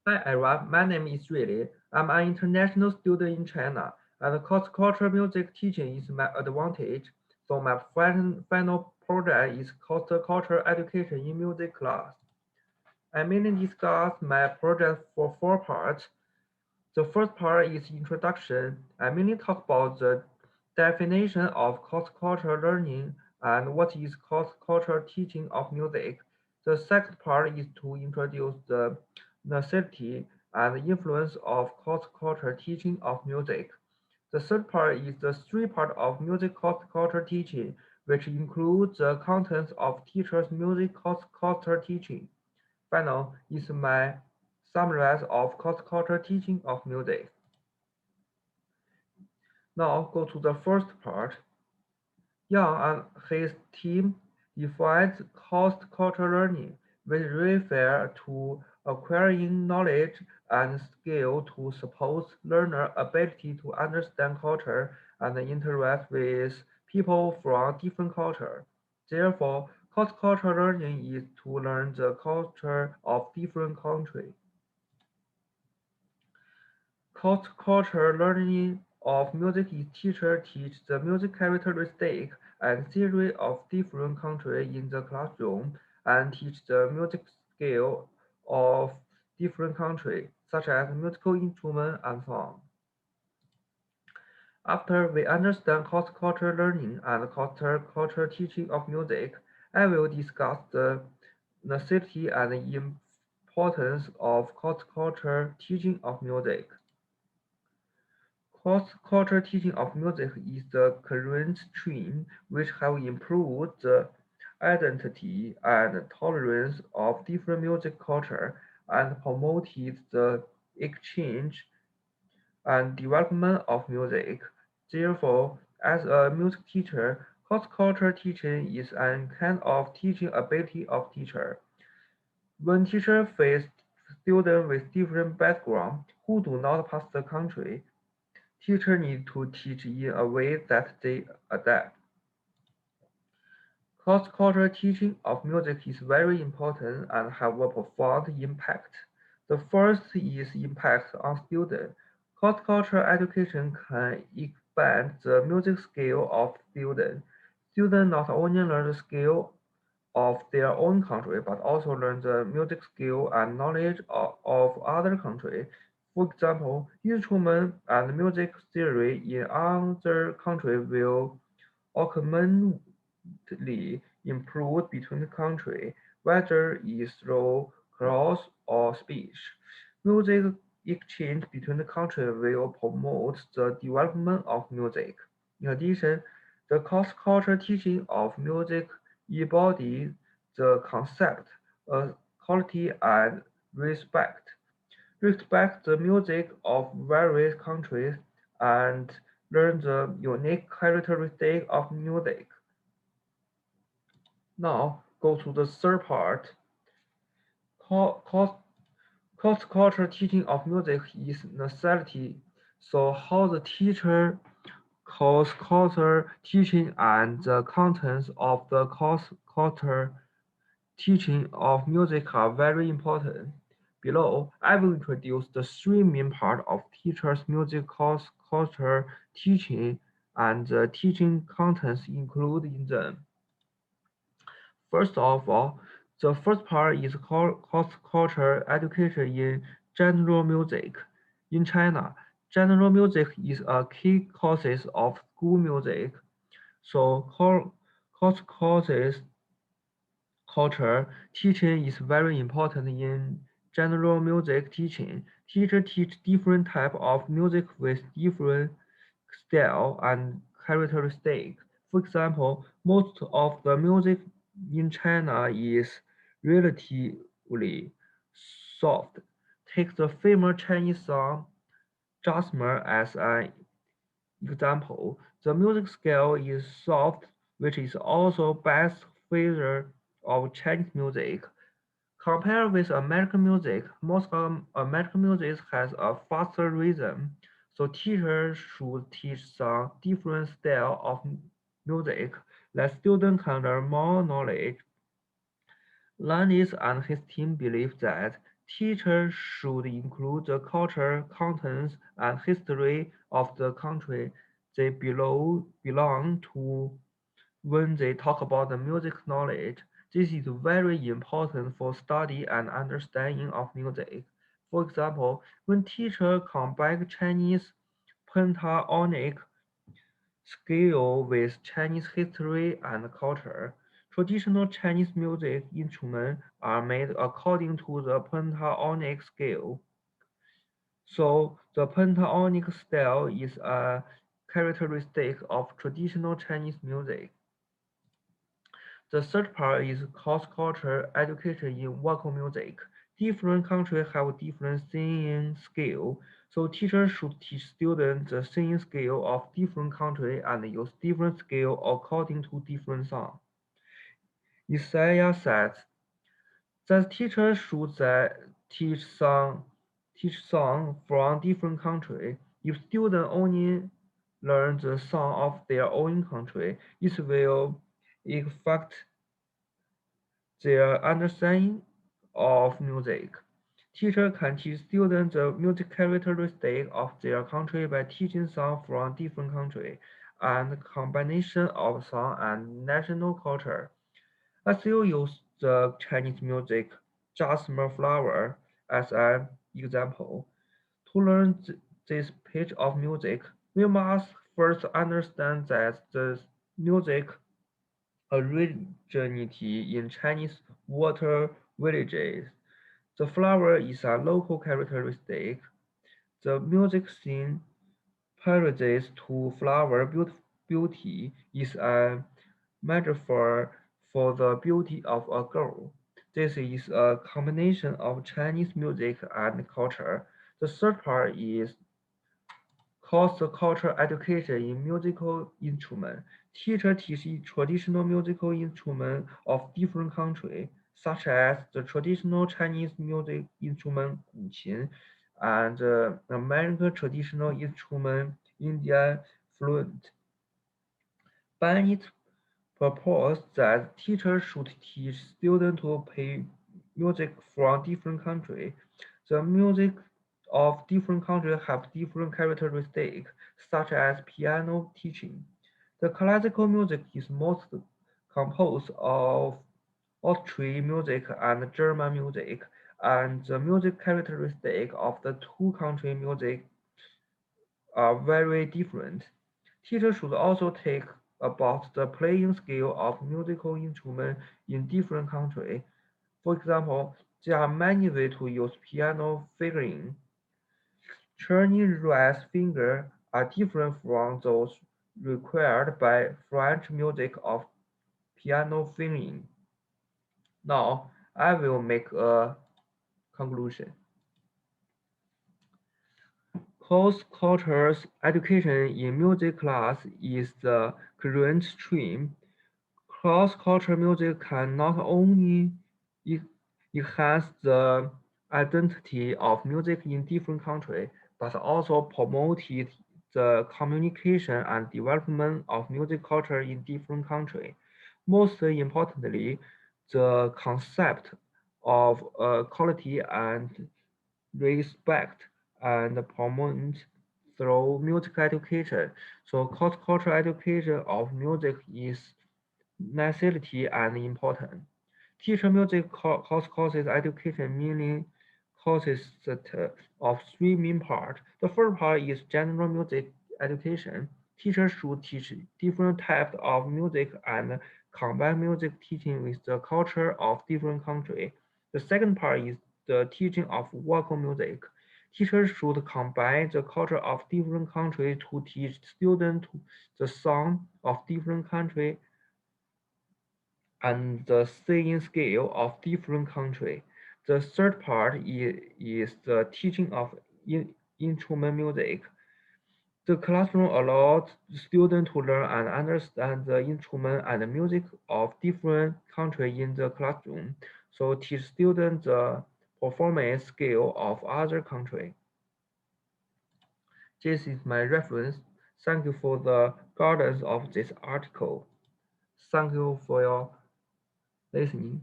Hi, everyone. My name is Really. I'm an international student in China, and cross-cultural music teaching is my advantage. So my final project is cross-cultural education in music class. I mainly discuss my project for four parts. The first part is introduction. I mainly talk about the definition of cross-cultural learning and what is cross-cultural teaching of music. The second part is to introduce the necessity and influence of cross-cultural teaching of music. The third part is the three part of music cross-cultural teaching, which includes the contents of teachers' music cross-cultural teaching. Final is my summary of cross-cultural teaching of music. Now go to the first part. Young and his team defined cross-cultural learning, which refers to acquiring knowledge and skill to support learner ability to understand culture and interact with people from different cultures. Therefore, cross-cultural learning is to learn the culture of different countries. Cross-cultural learning of music is teachers teach the music characteristic and theory of different countries in the classroom and teach the music scale of different countries, such as musical instruments and song. After we understand cross-cultural learning and cross-cultural teaching of music, I will discuss the necessity and importance of cross-cultural teaching of music. Cross-cultural teaching of music is the current trend which have improved the identity and tolerance of different music culture and promoted the exchange and development of music. Therefore, as a music teacher, cross-cultural teaching is a kind of teaching ability of teacher. When teachers face students with different backgrounds who do not pass the country, teachers need to teach in a way that they adapt. Cross-cultural teaching of music is very important and have a profound impact. The first is impact on students. Cross-cultural education can expand the music skill of students. Students not only learn the skill of their own country, but also learn the music skill and knowledge of other countries. For example, instrument and music theory in other countries will ultimately improve between countries, whether it's through cross or speech. Music exchange between countries will promote the development of music. In addition, the cross-cultural teaching of music embodies the concept of quality and respect. Respect the music of various countries and learn the unique characteristics of music. Now go to the third part. Cross-cultural teaching of music is necessity. So how the teacher cross-cultural teaching and the contents of the cross-cultural teaching of music are very important. Below, I will introduce the three main parts of teachers' music cross-cultural teaching and the teaching contents included in them. First of all, the first part is cross-cultural education in general music. In China, general music is a key course of school music. So cross-courses culture teaching is very important in general music teaching. Teachers teach different type of music with different style and characteristics. For example, most of the music in China is relatively soft. Take the famous Chinese song Jasmine as an example. The music scale is soft, which is also best feature of Chinese music. Compared with American music, most American music has a faster rhythm, so teachers should teach some different style of music that students can learn more knowledge. Lannis and his team believe that Teachers should include the culture, contents, and history of the country they belong to when they talk about the music knowledge. This is very important for study and understanding of music. For example, when teachers combine Chinese pentatonic scale with Chinese history and culture, traditional Chinese music instruments are made according to the pentatonic scale. So the pentatonic style is a characteristic of traditional Chinese music. The third part is cross-cultural education in vocal music. Different countries have different singing scale, so teachers should teach students the singing scale of different countries and use different scale according to different songs. Isaiah says that teachers should teach song from different countries. If students only learn the song of their own country, it will affect their understanding of music. Teachers can teach students the music characteristics of their country by teaching songs from different countries and combination of song and national culture. As you use the Chinese music Jasmine Flower as an example, to learn this pitch of music, we must first understand that the music originated in Chinese water villages. The flower is a local characteristic. The music scene parodies to flower beauty is a metaphor for the beauty of a girl. This is a combination of Chinese music and culture. The third part is cross-cultural education in musical instruments. Teachers teach traditional musical instruments of different countries, such as the traditional Chinese music instrument Guqin and the American traditional instrument Indian flute. By its purpose that teachers should teach students to play music from different countries. The music of different countries have different characteristics, such as piano teaching. The classical music is most composed of Austrian music and German music, and the music characteristics of the two country music are very different. Teachers should also take about the playing skill of musical instruments in different countries. For example, there are many ways to use piano fingering. Chinese rice fingers are different from those required by French music of piano fingering. Now, I will make a conclusion. Cross-cultural education in music class is the current stream. Cross-cultural music can not only enhance the identity of music in different countries, but also promote the communication and development of music culture in different countries. Most importantly, the concept of quality and respect and promote through music education. So cross-cultural education of music is necessity and important. Teacher music courses education meaning courses that of three main parts. The first part is general music education. Teachers should teach different types of music and combine music teaching with the culture of different countries. The second part is the teaching of vocal music. Teachers should combine the culture of different countries to teach students the song of different countries and the singing scale of different countries. The third part is the teaching of instrument music. The classroom allows students to learn and understand the instrument and the music of different countries in the classroom. So teach students the performance scale of other countries. This is my reference. Thank you for the guidance of this article. Thank you for your listening.